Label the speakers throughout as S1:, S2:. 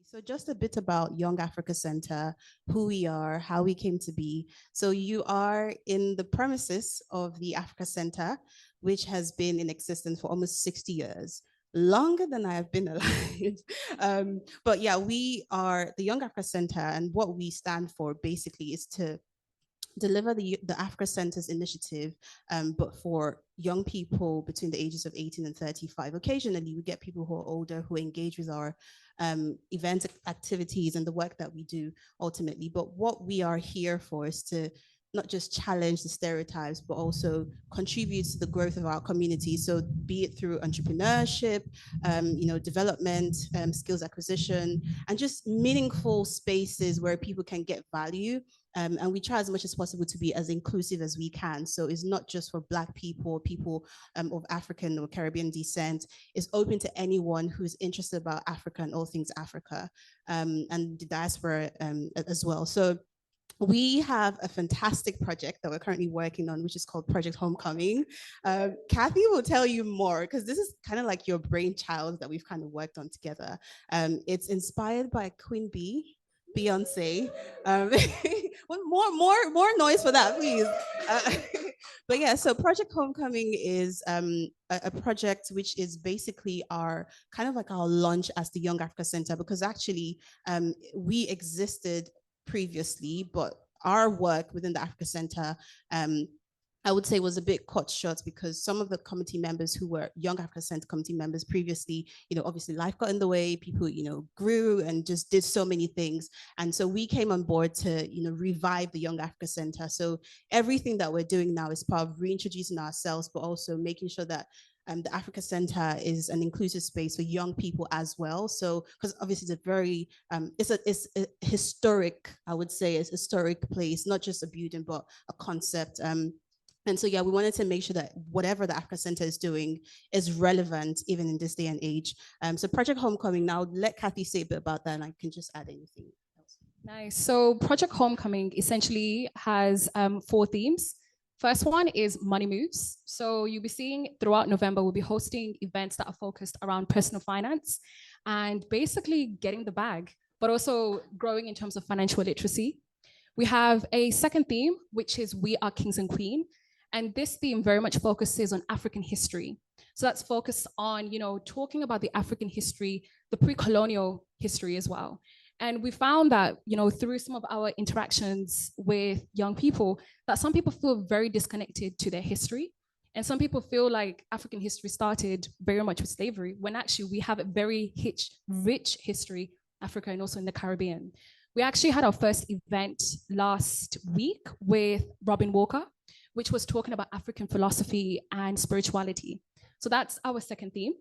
S1: So just a bit about Young Africa Center, who we are, how we came to be. So you are in the premises of the Africa Center, which has been in existence for almost 60 years, longer than I have been alive. But yeah, we are the Young Africa Center, and what we stand for basically is to deliver the Africa Centers initiative, but for young people between the ages of 18 and 35. Occasionally, we get people who are older who engage with our event activities and the work that we do ultimately. But what we are here for is to not just challenge the stereotypes, but also contribute to the growth of our community. So be it through entrepreneurship, development, skills acquisition, and just meaningful spaces where people can get value. And we try as much as possible to be as inclusive as we can. So it's not just for Black people, people of African or Caribbean descent. It's open to anyone who's interested about Africa and all things Africa, and the diaspora as well. So we have a fantastic project that we're currently working on, which is called Project Homecoming. Kathy will tell you more because this is kind of like your brainchild that we've kind of worked on together. It's inspired by Queen Bee, Beyonce. More noise for that, please. But yeah, so Project Homecoming is a project which is basically our kind of like our launch as the Young Africa Center, because actually we existed previously, but our work within the Africa Center, I would say, was a bit cut short because some of the committee members who were Young Africa Center committee members previously, obviously life got in the way, people, grew and just did so many things. And so we came on board to, revive the Young Africa Center. So everything that we're doing now is part of reintroducing ourselves, but also making sure that the Africa Center is an inclusive space for young people as well. So, because obviously it's a very, it's a historic, I would say, it's a historic place, not just a building, but a concept. And so, yeah, we wanted to make sure that whatever the Africa Center is doing is relevant even in this day and age. So Project Homecoming, now let Kathy say a bit about that and I can just add anything else.
S2: Nice. So Project Homecoming essentially has 4 themes. First one is money moves. So you'll be seeing throughout November, we'll be hosting events that are focused around personal finance and basically getting the bag, but also growing in terms of financial literacy. We have a second theme, which is We Are Kings and Queen. And this theme very much focuses on African history. So that's focused on, talking about the African history, the pre-colonial history as well. And we found that, through some of our interactions with young people, that some people feel very disconnected to their history. And some people feel like African history started very much with slavery, when actually we have a very rich history, Africa and also in the Caribbean. We actually had our first event last week with Robin Walker, which was talking about African philosophy and spirituality. So that's our second theme.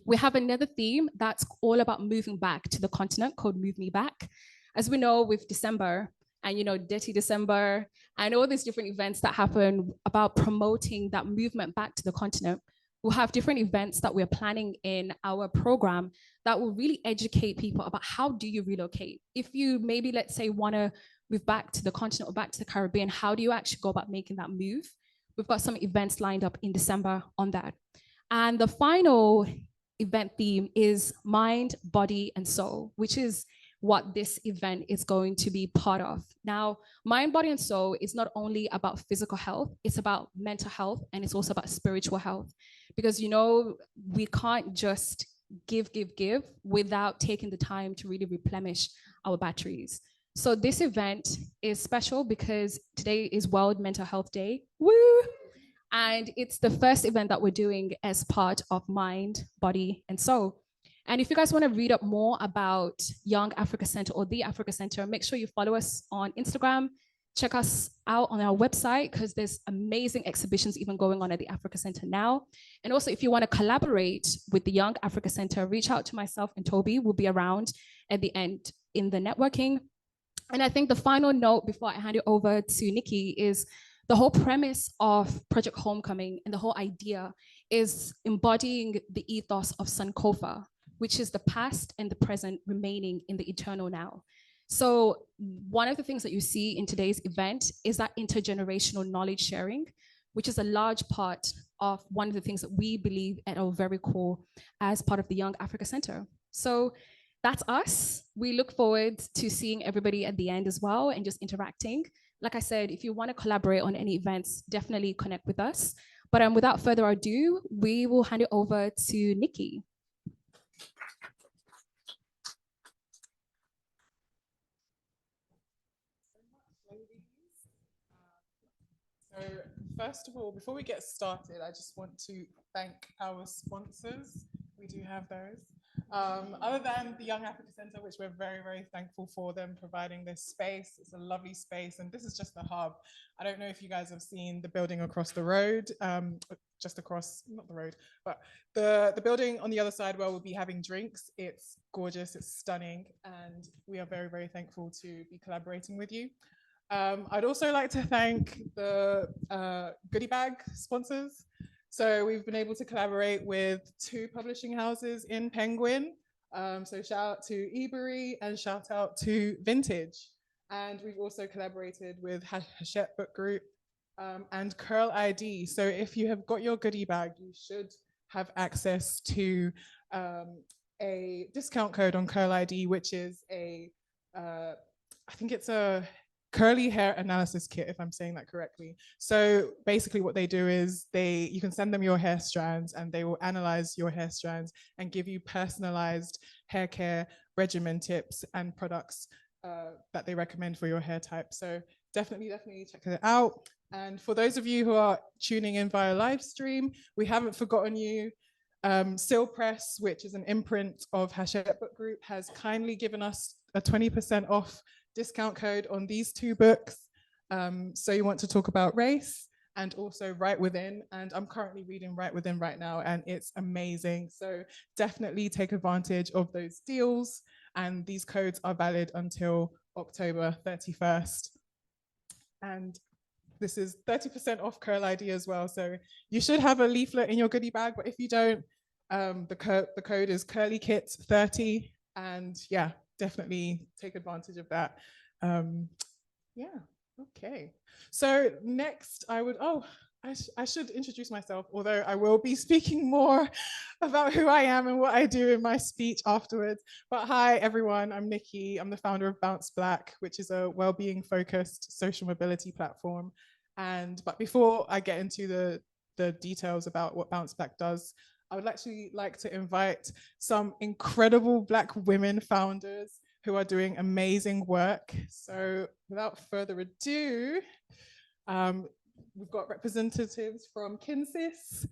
S2: We have another theme that's all about moving back to the continent called Move Me Back. As we know, with December and, Dirty December and all these different events that happen about promoting that movement back to the continent, we'll have different events that we're planning in our program that will really educate people about how do you relocate. If you maybe, let's say, want to move back to the continent or back to the Caribbean, how do you actually go about making that move? We've got some events lined up in December on that. And the final event theme is mind, body, and soul, which is what this event is going to be part of. Now, mind, body, and soul is not only about physical health, it's about mental health, and it's also about spiritual health. Because, we can't just give without taking the time to really replenish our batteries. So this event is special because today is World Mental Health Day. Woo! And it's the first event that we're doing as part of Mind, Body, and Soul. And if you guys want to read up more about Young Africa Center or the Africa Center, make sure you follow us on Instagram. Check us out on our website because there's amazing exhibitions even going on at the Africa Center now. And also, if you want to collaborate with the Young Africa Center, reach out to myself and Toby. We'll be around at the end in the networking. And I think the final note before I hand it over to Nikki is the whole premise of Project Homecoming and the whole idea is embodying the ethos of Sankofa, which is the past and the present remaining in the eternal now. So one of the things that you see in today's event is that intergenerational knowledge sharing, which is a large part of one of the things that we believe at our very core as part of the Young Africa Center. So that's us. We look forward to seeing everybody at the end as well and just interacting. Like I said, if you want to collaborate on any events, definitely connect with us. But without further ado, we will hand it over to Nikki.
S3: So first of all, before we get started, I just want to thank our sponsors. We do have those. Other than the Young Africa Centre, which we're very, very thankful for them providing this space. It's a lovely space, and this is just the hub. I don't know if you guys have seen the building across the road, just across, not the road, but the building on the other side where we'll be having drinks. It's gorgeous, it's stunning, and we are very, very thankful to be collaborating with you. I'd also like to thank the goodie bag sponsors. So we've been able to collaborate with 2 publishing houses in Penguin. So shout out to Ebury and shout out to Vintage. And we've also collaborated with Hachette Book Group and Curl ID. So if you have got your goodie bag, you should have access to a discount code on Curl ID, which is I think it's a curly hair analysis kit, if I'm saying that correctly. So basically what they do is you can send them your hair strands and they will analyze your hair strands and give you personalized hair care regimen tips and products that they recommend for your hair type. So definitely check it out. And for those of you who are tuning in via live stream, we haven't forgotten you. Seal Press, which is an imprint of Hachette Book Group, has kindly given us a 20% off discount code on these 2 books. So you want to talk about race and also Right Within. And I'm currently reading Right Within right now, and it's amazing. So definitely take advantage of those deals. And these codes are valid until October 31st. And this is 30% off Curl ID as well. So you should have a leaflet in your goodie bag, but if you don't, the code is CurlyKit30. And yeah, definitely take advantage of that. Yeah, okay. So next I should introduce myself, although I will be speaking more about who I am and what I do in my speech afterwards. But hi everyone, I'm Nikki. I'm the founder of Bounce Black, which is a well-being focused social mobility platform. But before I get into the details about what Bounce Black does, I would actually like to invite some incredible Black women founders who are doing amazing work. So without further ado, we've got representatives from Kinsis,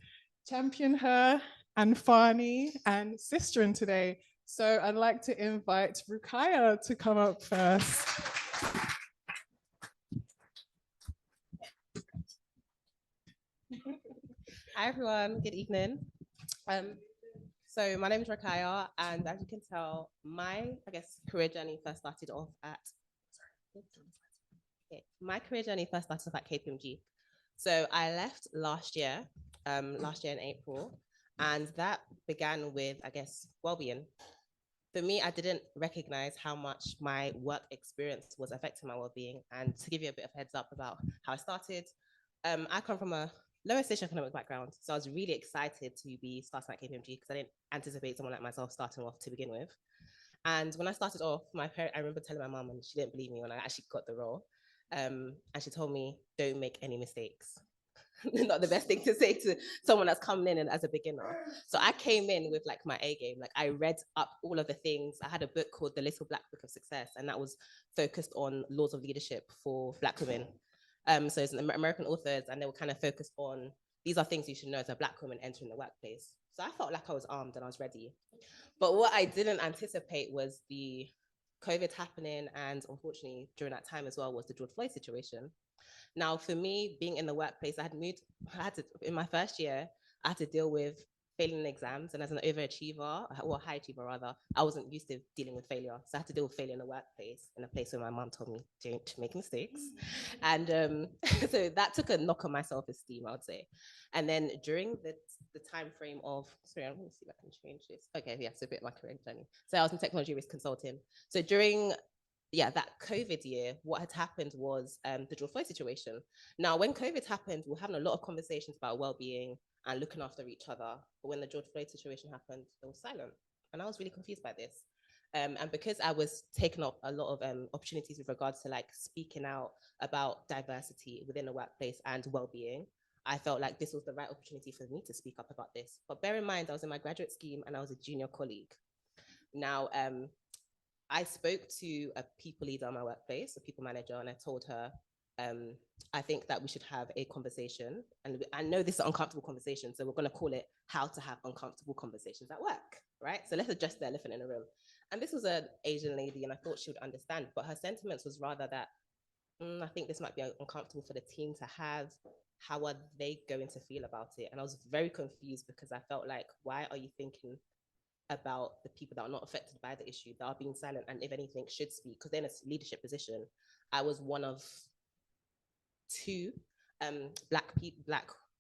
S3: Champion Her, and Fani, and Sistren today. So I'd like to invite Rukaya to come up first.
S4: Hi everyone, good evening. So my name is Rakaya, and as you can tell, my career journey first started off at KPMG. So I left last year in April, and that began with Wellbeing. For me, I didn't recognize how much my work experience was affecting my well-being. And to give you a bit of heads up about how I started, I come from a lower socioeconomic background. So I was really excited to be starting at KPMG because I didn't anticipate someone like myself starting off to begin with. And when I started off, I remember telling my mom, and she didn't believe me when I actually got the role. And she told me, don't make any mistakes. Not the best thing to say to someone that's coming in and as a beginner. So I came in with my A game. I read up all of the things. I had a book called The Little Black Book of Success, and that was focused on laws of leadership for Black women. So it's an American authors, and they were kind of focused on, these are things you should know as a Black woman entering the workplace. So I felt like I was armed and I was ready. But what I didn't anticipate was the COVID happening, and unfortunately during that time as well was the George Floyd situation. Now, for me, being in the workplace, in my first year, I had to deal with failing exams, and as an overachiever, or high achiever rather, I wasn't used to dealing with failure. So I had to deal with failure in the workplace, in a place where my mom told me, don't make mistakes. And so that took a knock on my self-esteem, I would say. And then during the time frame of, sorry, I'm going to see if I can change this. Okay, yeah, so a bit of my career journey. So I was in technology risk consulting. So during that COVID year, what had happened was the George Floyd situation. Now, when COVID happened, we were having a lot of conversations about well-being and looking after each other. But when the George Floyd situation happened, it was silent. And I was really confused by this. And because I was taking up a lot of opportunities with regards to like speaking out about diversity within the workplace and well-being, I felt like this was the right opportunity for me to speak up about this. But bear in mind, I was in my graduate scheme and I was a junior colleague. Now, I spoke to a people leader in my workplace, a people manager, and I told her, I think that we should have a conversation. And I know this is an uncomfortable conversation, so we're going to call it how to have uncomfortable conversations at work, right? So let's address the elephant in the room. And this was an Asian lady, and I thought she would understand, but her sentiments was rather that, I think this might be uncomfortable for the team to have. How are they going to feel about it? And I was very confused because I felt like, why are you thinking about the people that are not affected by the issue, that are being silent, and if anything, should speak? Because they're in a leadership position. I was one of two black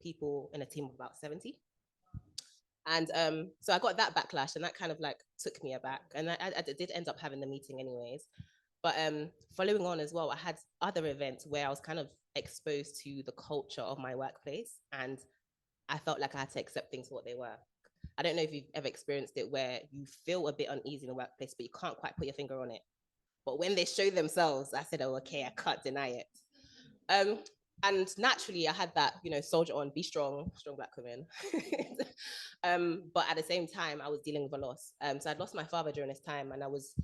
S4: people in a team of about 70. And so I got that backlash, and that kind of like took me aback. And I did end up having the meeting anyways. But following on as well, I had other events where I was kind of exposed to the culture of my workplace, and I felt like I had to accept things for what they were. I don't know if you've ever experienced it where you feel a bit uneasy in the workplace, but you can't quite put your finger on it. But when they show themselves, I said, oh, okay, I can't deny it. And naturally, I had that, soldier on, be strong, strong Black women. But at the same time, I was dealing with a loss. So I'd lost my father during this time, and I was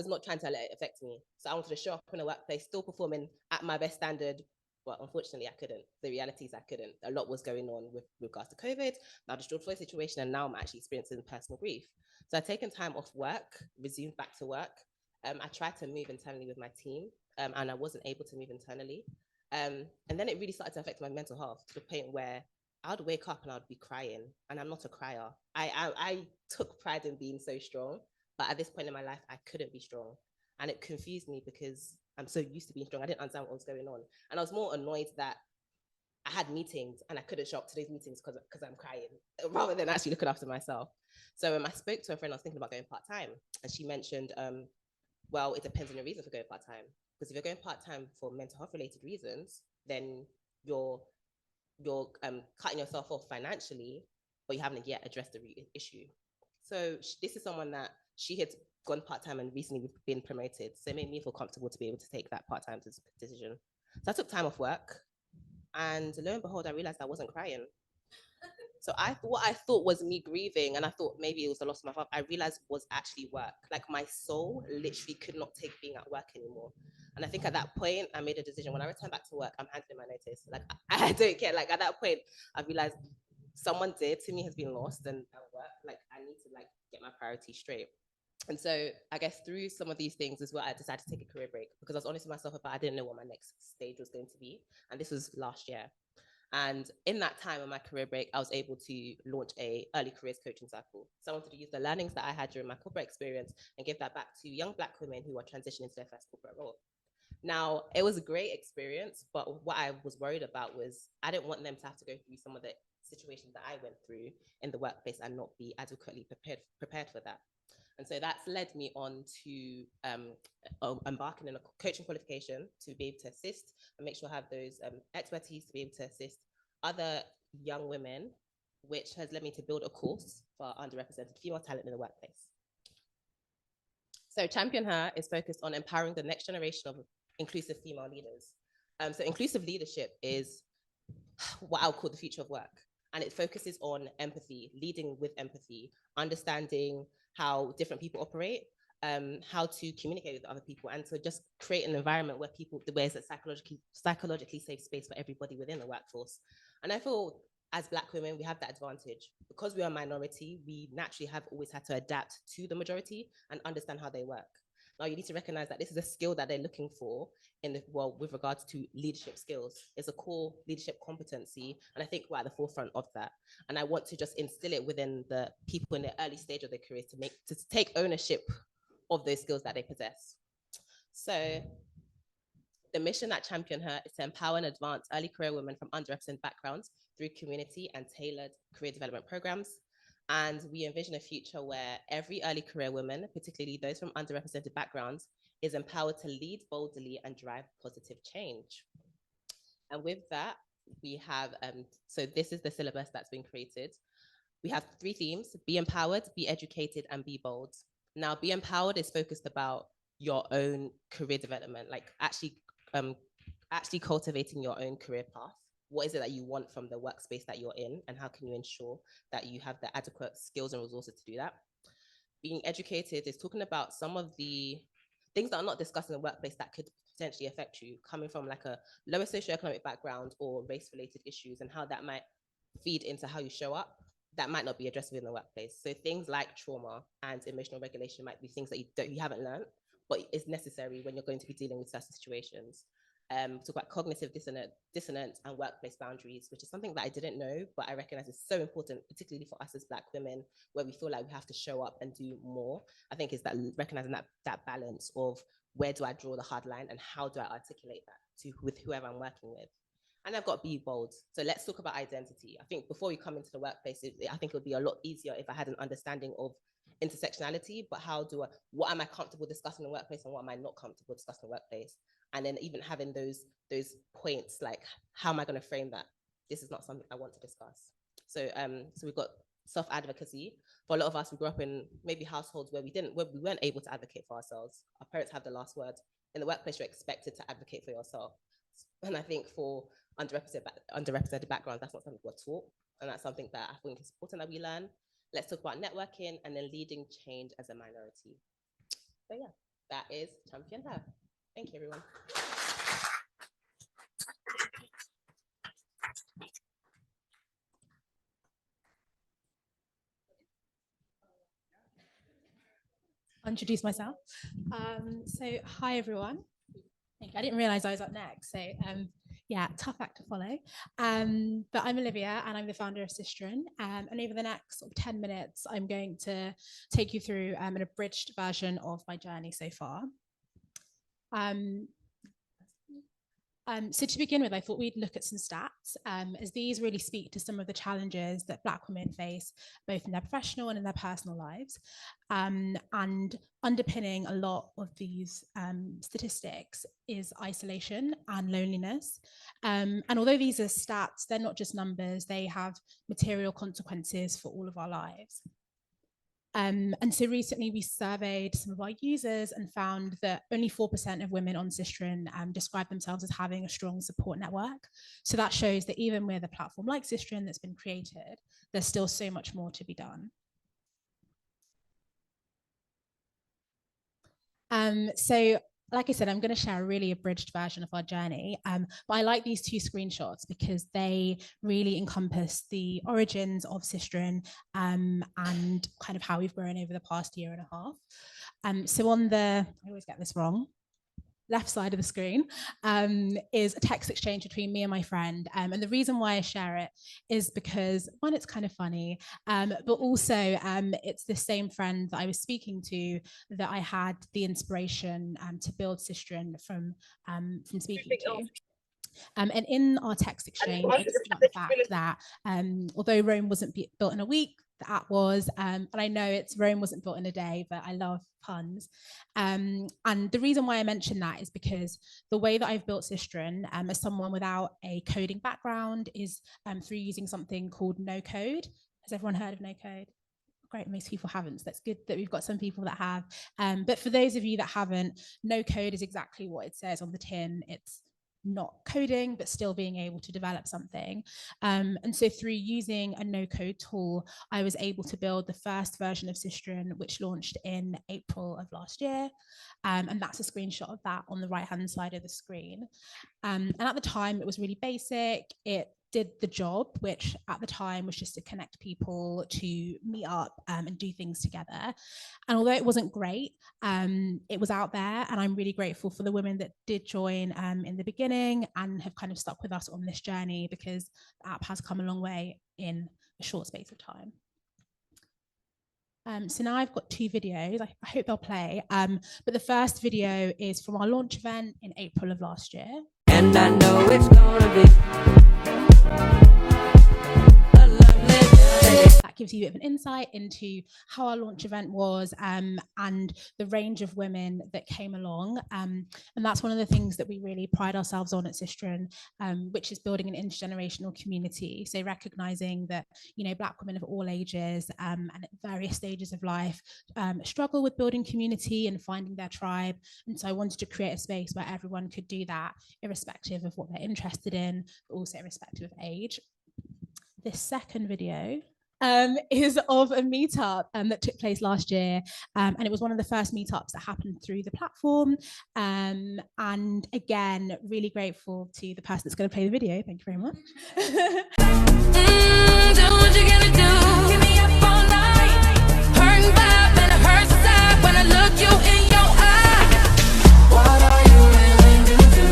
S4: not trying to let it affect me. So I wanted to show up in the workplace, still performing at my best standard. But unfortunately, I couldn't. The reality is I couldn't. A lot was going on with regards to COVID, now the George Floyd situation, and now I'm actually experiencing personal grief. So I've taken time off work, resumed back to work. I tried to move internally with my team, and I wasn't able to move internally. And then it really started to affect my mental health to the point where I would wake up and I would be crying, and I'm not a crier. I took pride in being so strong, but at this point in my life, I couldn't be strong. And it confused me because I'm so used to being strong. I didn't understand what was going on. And I was more annoyed that I had meetings and I couldn't show up to these meetings because I'm crying, rather than actually looking after myself. So I spoke to a friend, I was thinking about going part-time, and she mentioned, well, it depends on your reason for going part-time. Because if you're going part-time for mental health related reasons, then you're cutting yourself off financially, but you haven't yet addressed the issue. So this is someone that she had gone part-time and recently been promoted. So it made me feel comfortable to be able to take that part-time decision. So I took time off work, and lo and behold, I realized I wasn't crying. So what I thought was me grieving, and I thought maybe it was the loss of my father, I realized was actually work. Like my soul literally could not take being at work anymore. And I think at that point, I made a decision. When I return back to work, I'm handling my notice. Like I don't care. Like at that point, I realized someone dear to me has been lost, and at work, like I need to like get my priorities straight. And so I guess through some of these things as well, I decided to take a career break because I was honest with myself about I didn't know what my next stage was going to be. And this was last year. And in that time of my career break, I was able to launch a early careers coaching cycle. So I wanted to use the learnings that I had during my corporate experience and give that back to young Black women who are transitioning to their first corporate role. Now, it was a great experience, but what I was worried about was I didn't want them to have to go through some of the situations that I went through in the workplace and not be adequately prepared for that. And so that's led me on to embarking on a coaching qualification to be able to assist and make sure I have those expertise to be able to assist other young women, which has led me to build a course for underrepresented female talent in the workplace. So Champion Her is focused on empowering the next generation of inclusive female leaders. So inclusive leadership is what I'll call the future of work. And it focuses on empathy, leading with empathy, understanding how different people operate, how to communicate with other people, and to just create an environment where it's a psychologically safe space for everybody within the workforce. And I feel as Black women, we have that advantage. Because we are a minority, we naturally have always had to adapt to the majority and understand how they work. Now, you need to recognize that this is a skill that they're looking for with regards to leadership skills. It's a core leadership competency, and I think we're at the forefront of that. And I want to just instill it within the people in the early stage of their careers to take ownership of those skills that they possess. So the mission at Champion Her is to empower and advance early career women from underrepresented backgrounds through community and tailored career development programs. And we envision a future where every early career woman, particularly those from underrepresented backgrounds, is empowered to lead boldly and drive positive change. And with that, we have, so this is the syllabus that's been created. We have 3 themes: be empowered, be educated, and be bold. Now, Be Empowered is focused about your own career development, like actually cultivating your own career path. What is it that you want from the workspace that you're in, and how can you ensure that you have the adequate skills and resources to do that? Being Educated is talking about some of the things that are not discussed in the workplace that could potentially affect you, coming from like a lower socioeconomic background or race-related issues, and how that might feed into how you show up that might not be addressed within the workplace. So things like trauma and emotional regulation might be things that you haven't learned, but is necessary when you're going to be dealing with certain situations. Talk about cognitive dissonance and workplace boundaries, which is something that I didn't know, but I recognize is so important, particularly for us as Black women, where we feel like we have to show up and do more. I think is that recognizing that balance of where do I draw the hard line and how do I articulate that with whoever I'm working with. And I've got Be Bold. So let's talk about identity. I think before we come into the workplace, I think it would be a lot easier if I had an understanding of intersectionality, but what am I comfortable discussing in the workplace and what am I not comfortable discussing in the workplace? And then even having those points, like, how am I going to frame that? This is not something I want to discuss. So we've got self-advocacy. For a lot of us, we grew up in maybe households where we weren't able to advocate for ourselves. Our parents have the last word. In the workplace, you're expected to advocate for yourself. And I think for underrepresented backgrounds, that's not something we're taught. And that's something that I think is important that we learn. Let's talk about networking and then leading change as a minority. So yeah, that is Champion Her. Thank you, everyone.
S5: I'll introduce myself. So hi, everyone. I didn't realize I was up next. So yeah, tough act to follow. But I'm Olivia and I'm the founder of Sistren. And over the next sort of 10 minutes, I'm going to take you through an abridged version of my journey so far. So to begin with, I thought we'd look at some stats, as these really speak to some of the challenges that Black women face, both in their professional and in their personal lives. And underpinning a lot of these statistics is isolation and loneliness. And although these are stats, they're not just numbers, they have material consequences for all of our lives. And so recently we surveyed some of our users and found that only 4% of women on Sistren describe themselves as having a strong support network. So that shows that even with a platform like Sistren that's been created, there's still so much more to be done. So like I said, I'm going to share a really abridged version of our journey, but I like these two screenshots because they really encompass the origins of Sistren and kind of how we've grown over the past year and a half. So on the, I always get this wrong, left side of the screen is a text exchange between me and my friend. And the reason why I share it is because, one, it's kind of funny, but also it's the same friend that I was speaking to that I had the inspiration to build Sistren from speaking to. And in our text exchange, it's about the fact that although Rome wasn't built in a week, that was, and I know Rome wasn't built in a day, but I love puns. And the reason why I mention that is because the way that I've built Sistren as someone without a coding background is through using something called no code. Has everyone heard of no code? Great, most people haven't, so that's good that we've got some people that have. But for those of you that haven't, no code is exactly what it says on the tin. It's not coding, but still being able to develop something. And so through using a no-code tool, I was able to build the first version of Sistren, which launched in April of last year. And that's a screenshot of that on the right-hand side of the screen. And at the time, it was really basic. It did the job, which at the time was just to connect people to meet up and do things together. And although it wasn't great, it was out there, and I'm really grateful for the women that did join in the beginning and have kind of stuck with us on this journey, because the app has come a long way in a short space of time. So now I've got two videos. I hope they'll play. But the first video is from our launch event in April of last year. And I know it's gonna be gives you a bit of an insight into how our launch event was, and the range of women that came along. And that's one of the things that we really pride ourselves on at Sistren, which is building an intergenerational community. So recognizing that, you know, Black women of all ages and at various stages of life struggle with building community and finding their tribe. And so I wanted to create a space where everyone could do that, irrespective of what they're interested in, but also irrespective of age. This second video is of a meetup that took place last year. And it was one of the first meetups that happened through the platform. And again, really grateful to the person that's going to play the video. Thank you very much.
S6: Do what you gotta do. Keep me up all night. Hurting vibe and it hurts inside when I look you in your eye. What are you willing to do?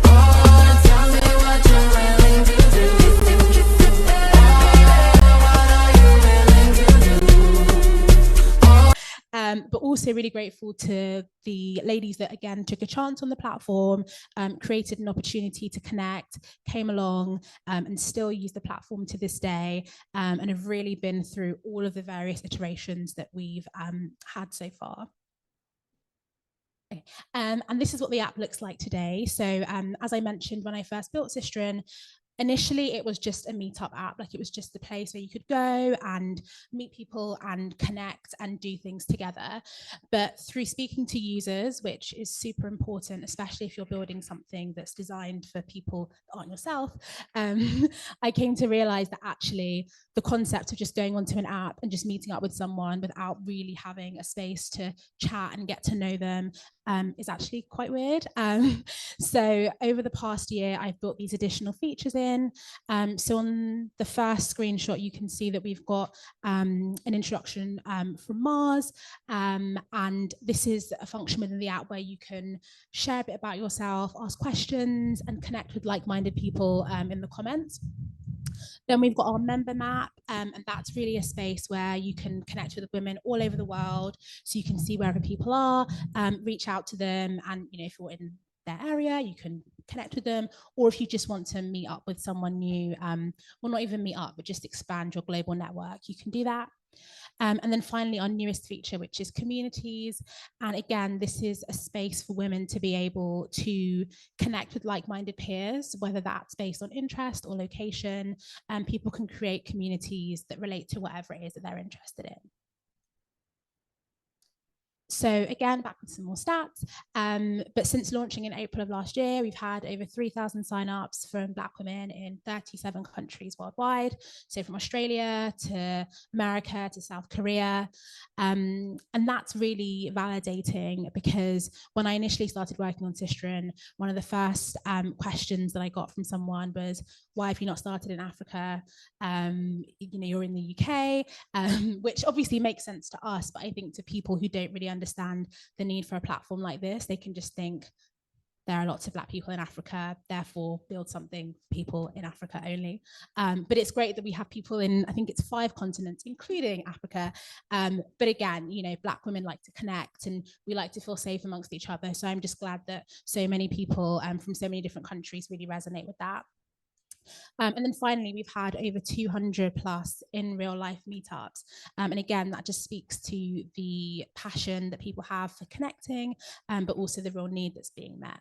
S6: Oh, tell me what you're willing to do.
S5: But also really grateful to the ladies that again took a chance on the platform, created an opportunity to connect, came along, and still use the platform to this day, and have really been through all of the various iterations that we've had so far. And this is what the app looks like today. So as I mentioned, when I first built Sistren, initially it was just a meetup app. Like, it was just a place where you could go and meet people and connect and do things together. But through speaking to users, which is super important, especially if you're building something that's designed for people that aren't yourself, I came to realize that actually the concept of just going onto an app and just meeting up with someone without really having a space to chat and get to know them is actually quite weird. So over the past year, I've built these additional features in. So on the first screenshot, you can see that we've got an introduction from Mars. And this is a function within the app where you can share a bit about yourself, ask questions, and connect with like-minded people in the comments. Then we've got our member map, and that's really a space where you can connect with women all over the world, so you can see wherever people are, reach out to them, and you know, if you're in their area, you can connect with them, or if you just want to meet up with someone new, well, not even meet up, but just expand your global network, you can do that. And then finally, our newest feature, which is communities. And again, this is a space for women to be able to connect with like-minded peers, whether that's based on interest or location, and people can create communities that relate to whatever it is that they're interested in. So again, back with some more stats. But since launching in April of last year, we've had over 3,000 signups from Black women in 37 countries worldwide. So from Australia to America to South Korea. And that's really validating, because when I initially started working on Sistren, one of the first questions that I got from someone was, why have you not started in Africa? You know, you're in the UK, which obviously makes sense to us, but I think to people who don't really understand the need for a platform like this, they can just think there are lots of Black people in Africa, therefore build something for people in Africa only. But it's great that we have people in, I think it's 5 continents, including Africa. But again, you know, Black women like to connect and we like to feel safe amongst each other. So I'm just glad that so many people from so many different countries really resonate with that. And then finally, we've had over 200 plus in real life meetups. And again, that just speaks to the passion that people have for connecting, but also the real need that's being met.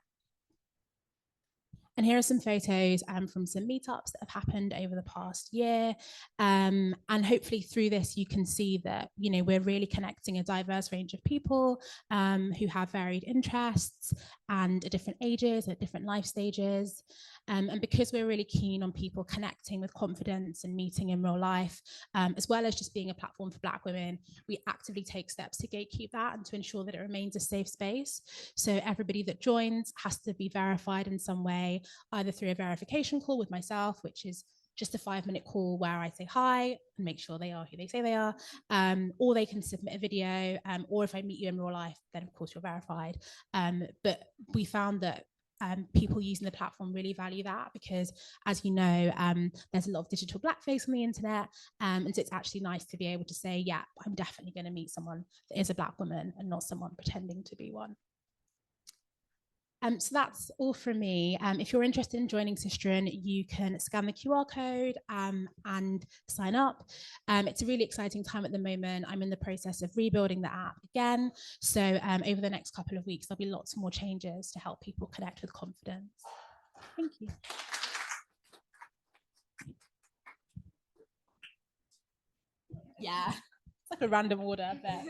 S5: And here are some photos from some meetups that have happened over the past year. And hopefully through this, you can see that, you know, we're really connecting a diverse range of people who have varied interests and at different ages, at different life stages. And because we're really keen on people connecting with confidence and meeting in real life, as well as just being a platform for Black women, we actively take steps to gatekeep that and to ensure that it remains a safe space. So everybody that joins has to be verified in some way, either through a verification call with myself, which is just a 5-minute call where I say hi and make sure they are who they say they are, or they can submit a video, or if I meet you in real life, then of course you're verified. But we found that people using the platform really value that, because as you know, there's a lot of digital blackface on the internet, and so it's actually nice to be able to say, yeah, I'm definitely going to meet someone that is a Black woman and not someone pretending to be one. So that's all from me. If you're interested in joining Sistren, you can scan the QR code and sign up. It's a really exciting time at the moment. I'm in the process of rebuilding the app again. So over the next couple of weeks, there'll be lots more changes to help people connect with confidence. Thank you. Yeah, it's like a random order up there.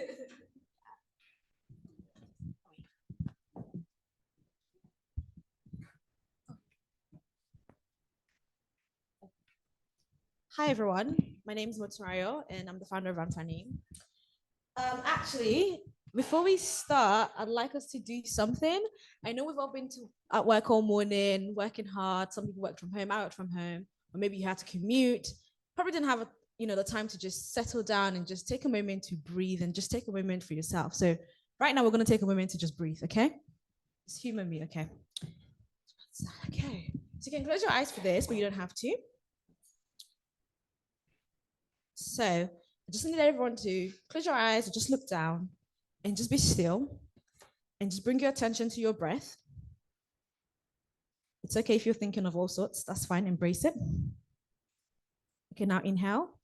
S7: Hi everyone, my name is Moturayo and I'm the founder of Anfani. Actually, before we start, I'd like us to do something. I know we've all been at work all morning, working hard. Some people work from home, I work from home, or maybe you had to commute. Probably didn't have the time to just settle down and just take a moment to breathe and just take a moment for yourself. So right now we're going to take a moment to just breathe, okay? Just humor me, okay? Okay. So you can close your eyes for this, but you don't have to. So I just need everyone to close your eyes and just look down and just be still and just bring your attention to your breath. It's okay if you're thinking of all sorts, that's fine, embrace it. Okay, now inhale.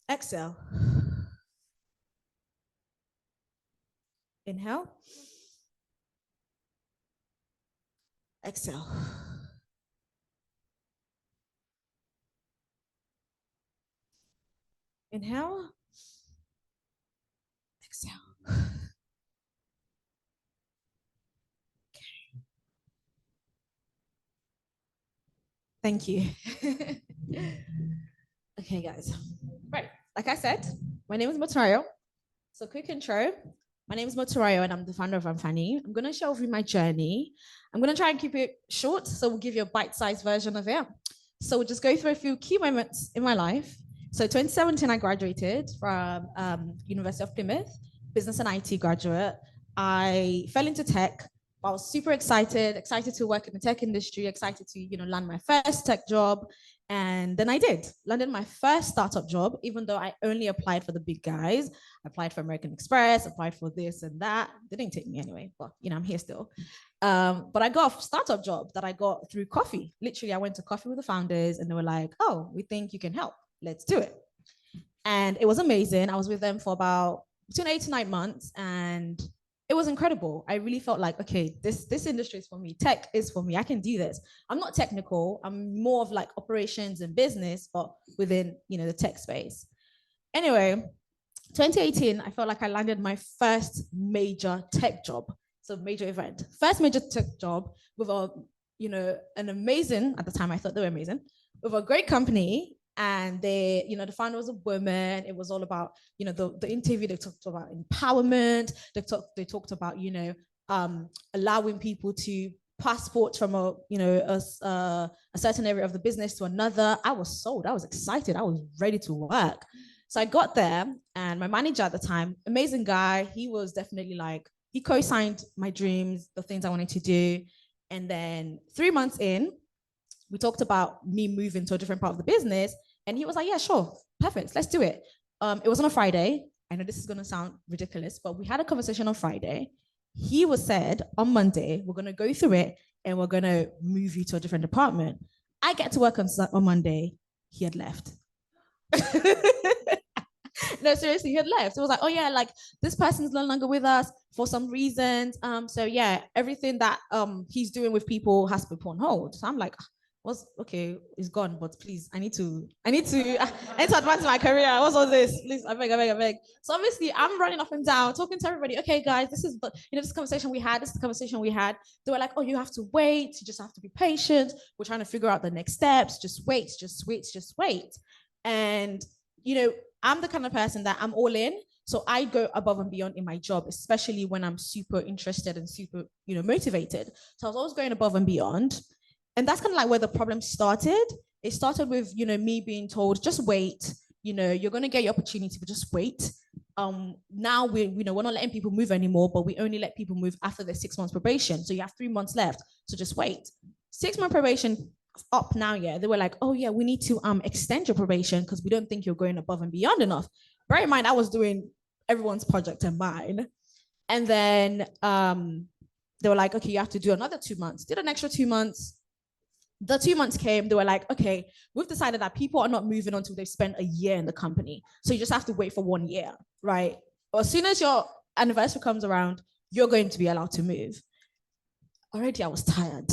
S7: Exhale. Inhale. Exhale. Inhale. Exhale. Okay. Thank you. Okay, guys. Right, like I said, my name is Moturayo. So quick intro. My name is Moturayo and I'm the founder of Anfani. I'm going to share with you my journey. I'm going to try and keep it short, so we'll give you a bite-sized version of it. So we'll just go through a few key moments in my life. So 2017, I graduated from University of Plymouth, business and IT graduate. I fell into tech. I was super excited to work in the tech industry, excited to land my first tech job. And then I landed my first startup job, even though I only applied for the big guys. I applied for American Express, applied for this and that. They didn't take me anyway, but I'm here still. But I got a startup job that I got through coffee. Literally, I went to coffee with the founders and they were like, oh, we think you can help. Let's do it. And it was amazing. I was with them for about between 8 to 9 months and it was incredible. I really felt like, okay, this industry is for me. Tech is for me. I can do this. I'm not technical. I'm more of like operations and business, but within, the tech space. Anyway, 2018, I felt like I landed my first major tech job. So major event. First major tech job with an amazing, at the time I thought they were amazing, with a great company. And they, the founder was a woman. It was all about, the interview, they talked about empowerment. They talked about, allowing people to passport from a certain area of the business to another. I was sold. I was excited. I was ready to work. So I got there and my manager at the time, amazing guy. He was definitely like, he co-signed my dreams, the things I wanted to do. And then 3 months in, we talked about me moving to a different part of the business. And he was like, yeah, sure, perfect, let's do it. It was on a Friday. I know this is going to sound ridiculous, but we had a conversation on Friday. He was said on Monday, we're going to go through it and we're going to move you to a different department. I get to work on Monday. He had left. No, seriously, he had left. It was like, oh yeah, like this person's no longer with us for some reasons. So yeah, everything that he's doing with people has to be put on hold. So I'm like, okay, it's gone, but please, I need to advance my career. What's all this? Please, I beg. So obviously I'm running up and down, talking to everybody. Okay, guys, this is this conversation we had. They were like, oh, you have to wait. You just have to be patient. We're trying to figure out the next steps. Just wait. And I'm the kind of person that I'm all in. So I go above and beyond in my job, especially when I'm super interested and super, motivated. So I was always going above and beyond. And that's kind of like where the problem started. It started with, me being told, just wait, you're going to get your opportunity, but just wait. Now we're not letting people move anymore, but we only let people move after their 6 months probation. So you have 3 months left. So just wait. 6 month probation up now. Yeah. They were like, oh yeah, we need to extend your probation because we don't think you're going above and beyond enough. Bear in mind, I was doing everyone's project and mine. And then they were like, okay, you have to do another 2 months. Did an extra 2 months. The 2 months came, they were like, okay, we've decided that people are not moving until they've spent a year in the company. So you just have to wait for 1 year, right? Or as soon as your anniversary comes around, you're going to be allowed to move. Already, I was tired.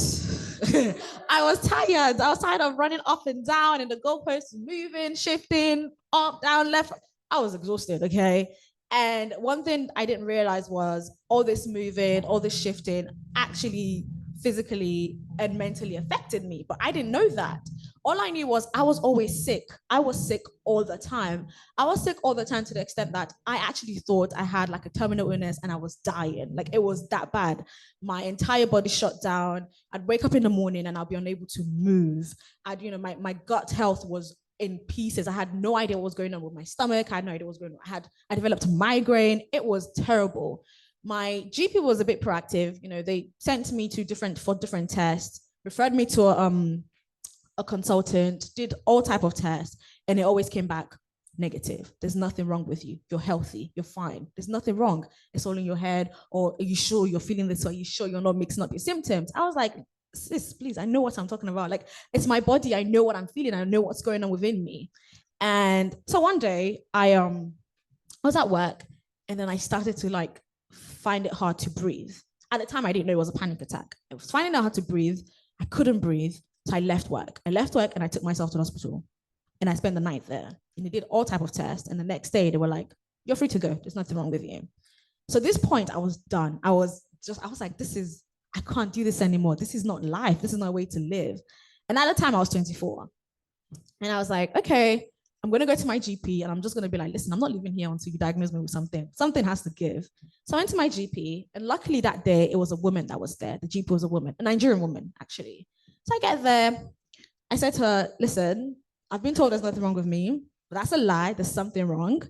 S7: I was tired. I was tired of running up and down and the goalposts moving, shifting, up, down, left. I was exhausted, okay? And one thing I didn't realize was all this moving, all this shifting actually physically and mentally affected me. But I didn't know that. All I knew was I was always sick. I was sick all the time. I was sick all the time to the extent that I actually thought I had like a terminal illness and I was dying. Like it was that bad. My entire body shut down. I'd wake up in the morning and I'll be unable to move. My gut health was in pieces. I had no idea what was going on with my stomach. I had no idea what was going on. I developed migraine. It was terrible. My GP was a bit proactive. They sent me to different tests, referred me to a consultant, did all type of tests, and it always came back negative. There's nothing wrong with you. You're healthy. You're fine. There's nothing wrong. It's all in your head. Or are you sure you're feeling this? Or are you sure you're not mixing up your symptoms? I was like, sis, please, I know what I'm talking about. Like, it's my body. I know what I'm feeling. I know what's going on within me. And so one day I was at work and then I started to like find it hard to breathe. At the time, I didn't know it was a panic attack. I was finding out how to breathe. I couldn't breathe. So I left work. And I took myself to the hospital. And I spent the night there. And they did all type of tests. And the next day they were like, you're free to go. There's nothing wrong with you. So at this point, I was done. I was like, I can't do this anymore. This is not life. This is not a way to live. And at the time I was 24. And I was like, okay, I'm going to go to my GP and I'm just going to be like, listen, I'm not leaving here until you diagnose me with something. Something has to give. So I went to my GP and luckily that day it was a woman that was there. The GP was a woman, a Nigerian woman, actually. So I get there. I said to her, listen, I've been told there's nothing wrong with me, but that's a lie. There's something wrong.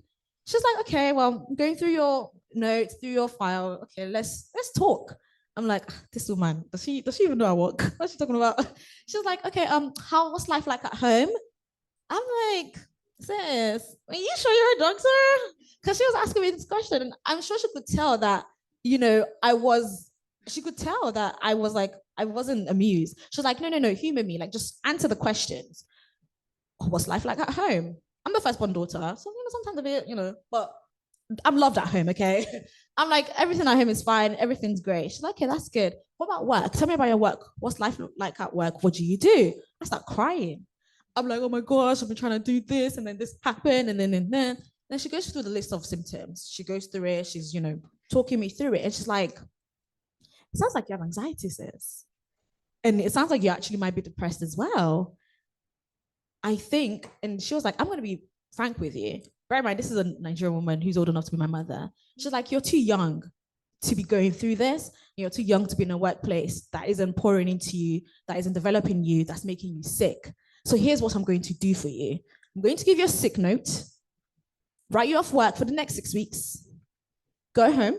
S7: She's like, okay, well, I'm going through your notes, through your file. Okay, let's talk. I'm like, this woman, does she even know I work? What's she talking about? She's like, okay, what's life like at home? I'm like, sis, are you sure you're a doctor? Because she was asking me this question, and I'm sure she could tell that, she could tell that I was like, I wasn't amused. She was like, no, humor me, like just answer the questions. What's life like at home? I'm the firstborn daughter, so sometimes a bit, but I'm loved at home, okay? I'm like, everything at home is fine, everything's great. She's like, okay, that's good. What about work? Tell me about your work. What's life like at work? What do you do? I start crying. I'm like, oh my gosh, I've been trying to do this, and then this happened, and then. Then she goes through the list of symptoms. She goes through it, she's, talking me through it, and she's like, it sounds like you have anxiety, sis. And it sounds like you actually might be depressed as well. I think, and she was like, I'm going to be frank with you. Bear in mind, this is a Nigerian woman who's old enough to be my mother. She's like, you're too young to be going through this. You're too young to be in a workplace that isn't pouring into you, that isn't developing you, that's making you sick. So here's what I'm going to do for you. I'm going to give you a sick note, write you off work for the next 6 weeks, go home,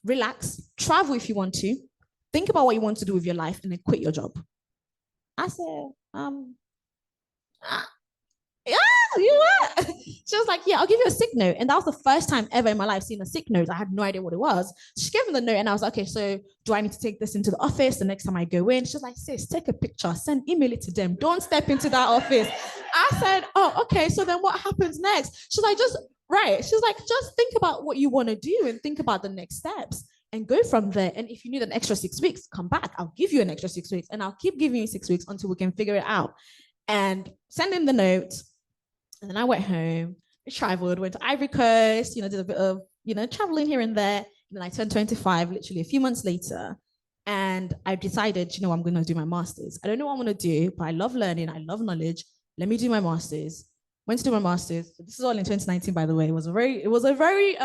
S7: relax, travel if you want to, think about what you want to do with your life, and then quit your job. I said, yeah, you what? She was like, yeah, I'll give you a sick note. And that was the first time ever in my life seeing a sick note. I had no idea what it was. She gave me the note and I was like, okay, so do I need to take this into the office the next time I go in? She's like, sis, take a picture, email it to them. Don't step into that office. I said, oh, okay, so then what happens next? She's like, she's like, just think about what you want to do and think about the next steps and go from there. And if you need an extra 6 weeks, come back. I'll give you an extra 6 weeks and I'll keep giving you 6 weeks until we can figure it out. And send in the note. And then I went home, I traveled, went to Ivory Coast, did a bit of, traveling here and there. And then I turned 25, literally a few months later. And I decided, I'm going to do my master's. I don't know what I'm going to do, but I love learning. I love knowledge. Let me do my master's. Went to do my master's. So this is all in 2019, by the way. It was a very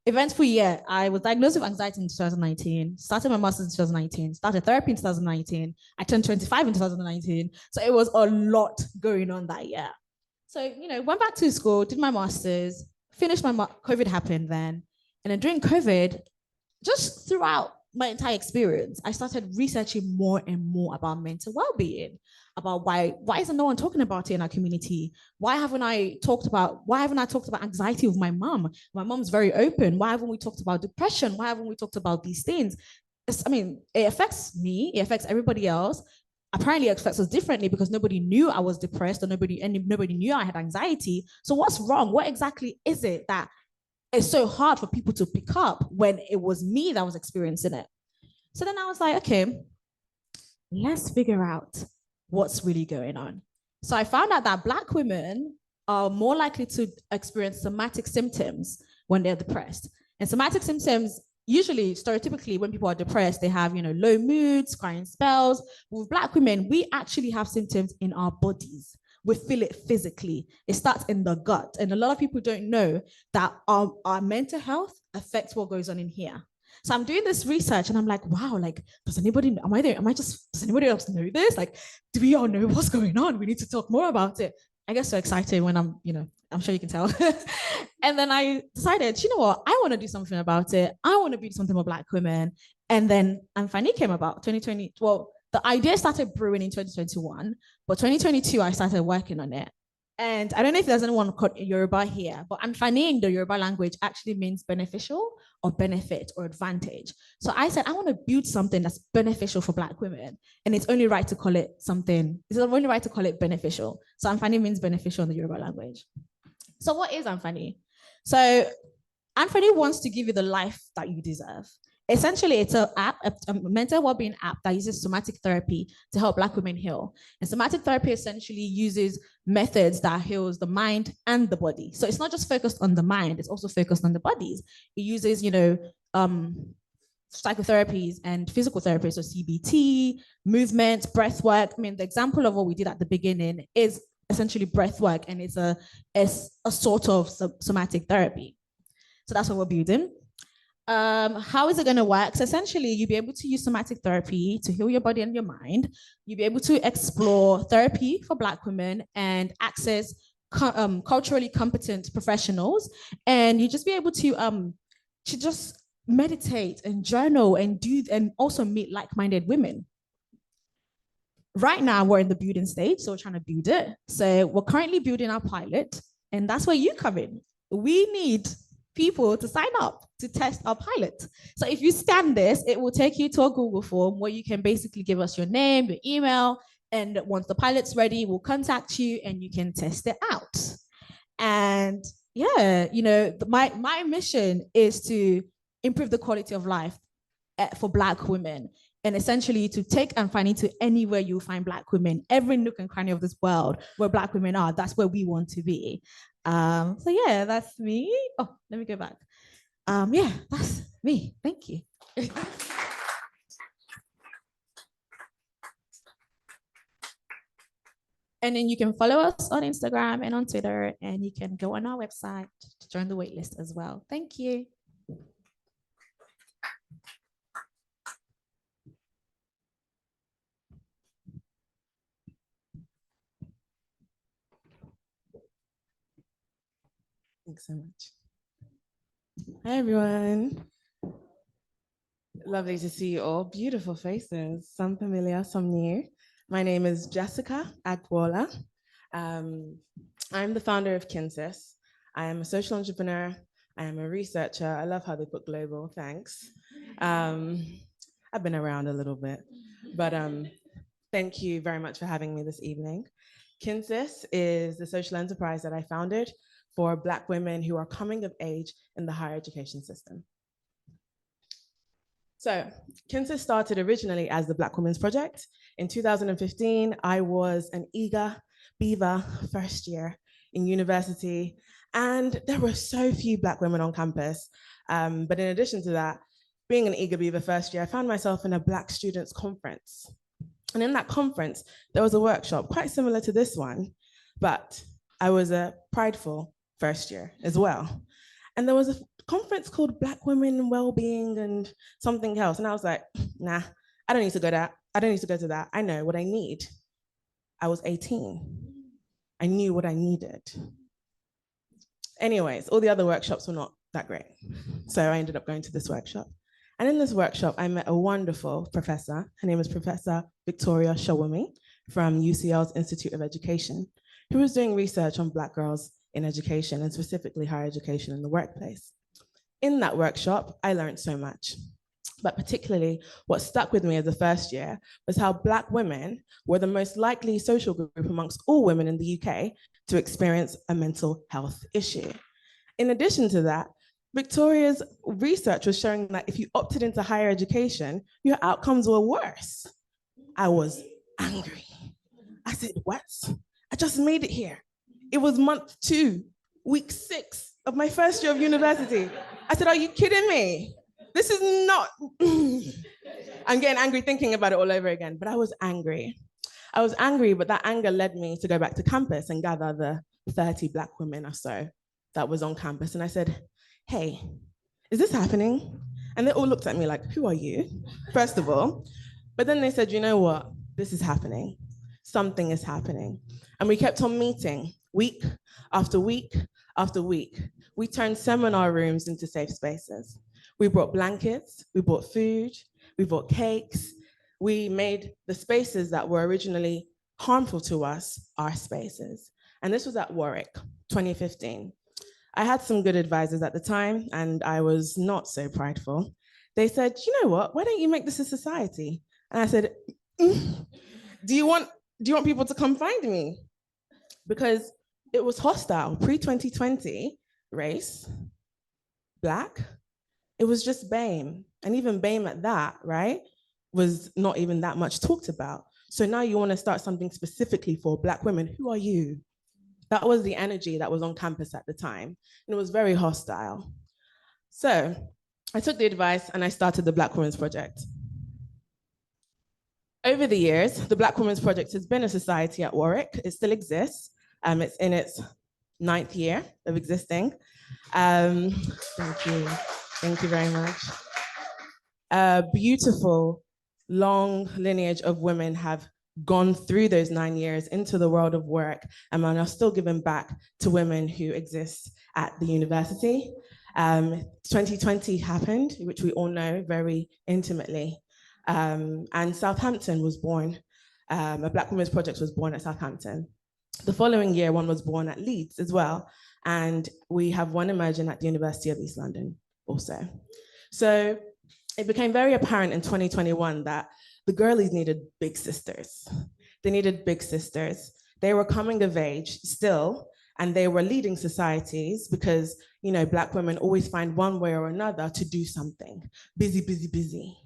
S7: eventful year. I was diagnosed with anxiety in 2019, started my master's in 2019, started therapy in 2019. I turned 25 in 2019. So it was a lot going on that year. So, went back to school, did my master's, finished my COVID happened then. And then during COVID, just throughout my entire experience, I started researching more and more about mental well-being, about why isn't no one talking about it in our community? Why haven't I talked about anxiety with my mom? My mom's very open. Why haven't we talked about depression? Why haven't we talked about these things? it affects me, it affects everybody else. Apparently it affects us differently because nobody knew I was depressed or nobody knew I had anxiety. So what's wrong? What exactly is it that is so hard for people to pick up when it was me that was experiencing it? So then I was like, okay, let's figure out what's really going on. So I found out that Black women are more likely to experience somatic symptoms when they're depressed. And somatic symptoms, usually, stereotypically, when people are depressed, they have, low moods, crying spells. With Black women, we actually have symptoms in our bodies. We feel it physically. It starts in the gut. And a lot of people don't know that our mental health affects what goes on in here. So I'm doing this research and I'm like, wow, like, does anybody else know this? Like, do we all know what's going on? We need to talk more about it. I get so excited when I'm sure you can tell. And then I decided, you know what? I want to do something about it. I want to do something with Black women. And then Amfani came about 2020. Well, the idea started brewing in 2021, but 2022, I started working on it. And I don't know if there's anyone called Yoruba here, but Amfani in the Yoruba language actually means beneficial or benefit or advantage. So I said, I want to build something that's beneficial for Black women. And it's only right to call it beneficial. So Amfani means beneficial in the Yoruba language. So what is Amfani? So Amfani wants to give you the life that you deserve. Essentially, it's a mental well-being app that uses somatic therapy to help Black women heal. And somatic therapy essentially uses methods that heals the mind and the body. So it's not just focused on the mind, it's also focused on the bodies. It uses, psychotherapies and physical therapies, so CBT, movement, breath work. I mean, the example of what we did at the beginning is essentially breath work, and it's a sort of somatic therapy. So that's what we're building. How is it going to work? So essentially, you'll be able to use somatic therapy to heal your body and your mind. You'll be able to explore therapy for Black women and access culturally competent professionals. And you just be able to just meditate and journal and also meet like-minded women. Right now, we're in the building stage, so we're trying to build it. So we're currently building our pilot, and that's where you come in. We need people to sign up to test our pilot. So if you scan this, it will take you to a Google form where you can basically give us your name, your email, and once the pilot's ready, we'll contact you and you can test it out. And yeah, my mission is to improve the quality of life for Black women, and essentially to take Amfani to anywhere you find Black women, every nook and cranny of this world where Black women are. That's where we want to be. So yeah, that's me. Oh, let me go back. Yeah, that's me. Thank you. And then you can follow us on Instagram and on Twitter, and you can go on our website to join the waitlist as well. Thank you.
S8: Thanks so much. Hi, everyone. Lovely to see you all. Beautiful faces, some familiar, some new. My name is Jessica Agbola. I'm the founder of Kinsis. I am a social entrepreneur. I am a researcher. I love how they put global, thanks. I've been around a little bit, but thank you very much for having me this evening. Kinsis is the social enterprise that I founded for Black women who are coming of age in the higher education system. So Kinsis started originally as the Black Women's Project. In 2015, I was an eager beaver first year in university, and there were so few Black women on campus. But in addition to that, being an eager beaver first year, I found myself in a Black students conference. And in that conference, there was a workshop quite similar to this one, but I was a prideful first year as well. And there was a conference called Black Women in Wellbeing and something else. And I was like, nah, I don't need to go to that. I don't need to go to that. I know what I need. I was 18. I knew what I needed. Anyways, all the other workshops were not that great. So I ended up going to this workshop. And in this workshop, I met a wonderful professor. Her name is Professor Victoria Shawumi from UCL's Institute of Education, who was doing research on Black girls in education, and specifically higher education in the workplace. In that workshop, I learned so much. But particularly what stuck with me as a first year was how Black women were the most likely social group amongst all women in the UK to experience a mental health issue. In addition to that, Victoria's research was showing that if you opted into higher education, your outcomes were worse. I was angry. I said, what? I just made it here. It was month 2, week 6 of my first year of university. I said, are you kidding me? This is not, I'm getting angry thinking about it all over again, but I was angry. I was angry, but that anger led me to go back to campus and gather the 30 Black women or so that was on campus. And I said, hey, is this happening? And they all looked at me like, who are you? First of all. But then they said, you know what? This is happening. Something is happening. And we kept on meeting week after week after week. We turned seminar rooms into safe spaces. We brought blankets, we brought food, we brought cakes. We made the spaces that were originally harmful to us our spaces. And this was at Warwick, 2015. I had some good advisors at the time, and I was not so prideful. They said, you know what, why don't you make this a society? And I said, do you want people to come find me? Because it was hostile, pre-2020, race, Black, it was just BAME. And even BAME at that, right, was not even that much talked about. So now you want to start something specifically for Black women. Who are you? That was the energy that was on campus at the time. And it was very hostile. So I took the advice and I started the Black Women's Project. Over the years, the Black Women's Project has been a society at Warwick. It still exists. It's in its 9th year of existing. Thank you. Thank you very much. A beautiful, long lineage of women have gone through those 9 years into the world of work and are still giving back to women who exist at the university. 2020 happened, which we all know very intimately. And Southampton was born. A Black Women's Project was born at Southampton. The following year, one was born at Leeds as well. And we have one emerging at the University of East London also. So it became very apparent in 2021 that the girlies needed big sisters. They needed big sisters. They were coming of age still, and they were leading societies because, you know, Black women always find one way or another to do something. Busy, busy, busy.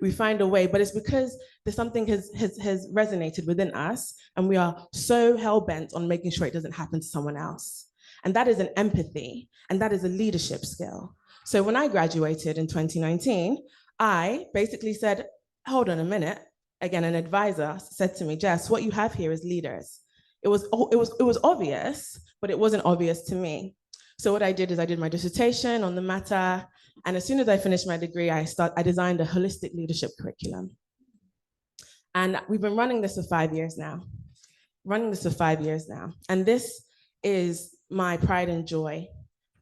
S8: We find a way, but it's because there's something has resonated within us, and we are so hell-bent on making sure it doesn't happen to someone else. And that is an empathy, and that is a leadership skill. So when I graduated in 2019, I basically said, hold on a minute. Again, an advisor said to me, Jess, what you have here is leaders. It was obvious, but it wasn't obvious to me. So what I did is I did my dissertation on the matter. And as soon as I finished my degree, I designed a holistic leadership curriculum. And we've been running this for 5 years now. And this is my pride and joy,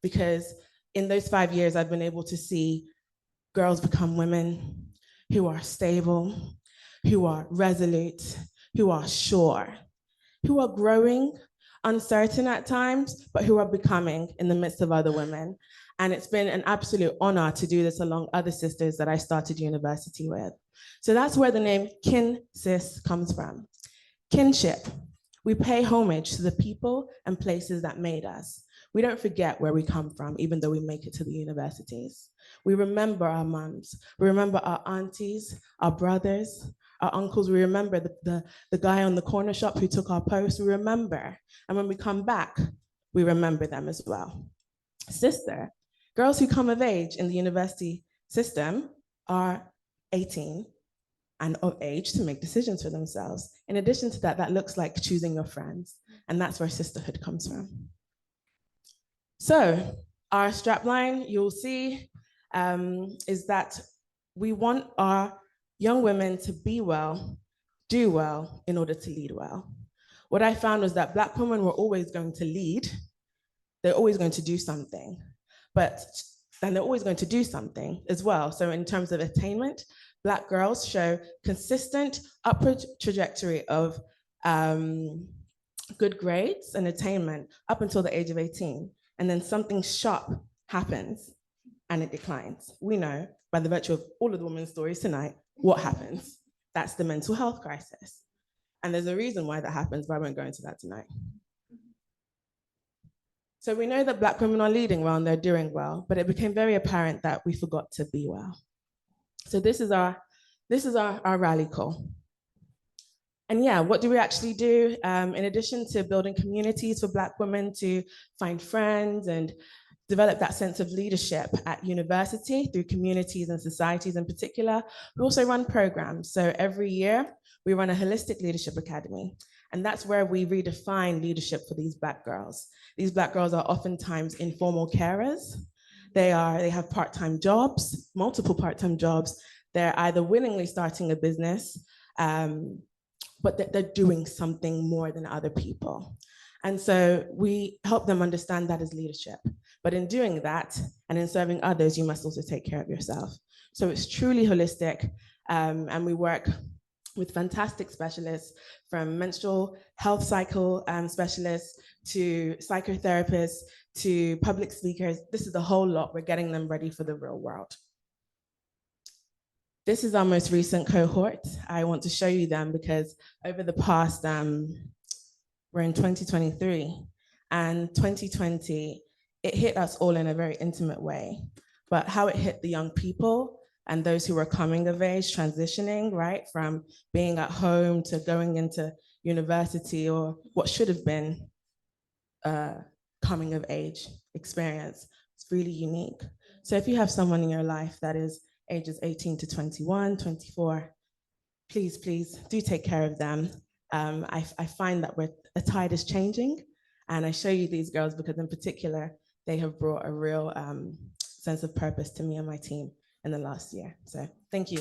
S8: because in those 5 years, I've been able to see girls become women who are stable, who are resolute, who are sure, who are growing, uncertain at times, but who are becoming in the midst of other women. And it's been an absolute honor to do this along other sisters that I started university with. So that's where the name Kin Sis comes from. Kinship. We pay homage to the people and places that made us. We don't forget where we come from, even though we make it to the universities. We remember our moms. We remember our aunties, our brothers, our uncles. We remember the guy on the corner shop who took our post. We remember. And when we come back, we remember them as well. Sister, girls who come of age in the university system are 18 and of age to make decisions for themselves. In addition to that, that looks like choosing your friends. And that's where sisterhood comes from. So our strapline, you'll see, is that we want our young women to be well, do well, in order to lead well. What I found was that Black women were always going to lead. They're always going to do something, and they're always going to do something as well. So in terms of attainment, Black girls show consistent upward trajectory of good grades and attainment up until the age of 18. And then something sharp happens and it declines. We know by the virtue of all of the women's stories tonight, what happens. That's the mental health crisis. And there's a reason why that happens, but I won't go into that tonight. So we know that Black women are leading well and they're doing well, but it became very apparent that we forgot to be well. So this is our rally call. And yeah, what do we actually do? In addition to building communities for Black women to find friends and develop that sense of leadership at university through communities and societies in particular, we also run programs. So every year we run a holistic leadership academy. And that's where we redefine leadership for these Black girls. These Black girls are oftentimes informal carers. They have part-time jobs, multiple part-time jobs. They're either willingly starting a business, but they're doing something more than other people. And so we help them understand that as leadership. But in doing that and in serving others, you must also take care of yourself. So it's truly holistic. And we work with fantastic specialists, from menstrual health cycle specialists to psychotherapists to public speakers. This is the whole lot. We're getting them ready for the real world. This is our most recent cohort. I want to show you them because over the past, we're in 2023, and 2020, it hit us all in a very intimate way. But how it hit the young people and those who were coming of age, transitioning, right, from being at home to going into university, or what should have been a coming of age experience, it's really unique. So if you have someone in your life that is ages 18 to 21, 24, please do take care of them. I find that the tide is changing, and I show you these girls because in particular, they have brought a real sense of purpose to me and my team in the last year. So thank you.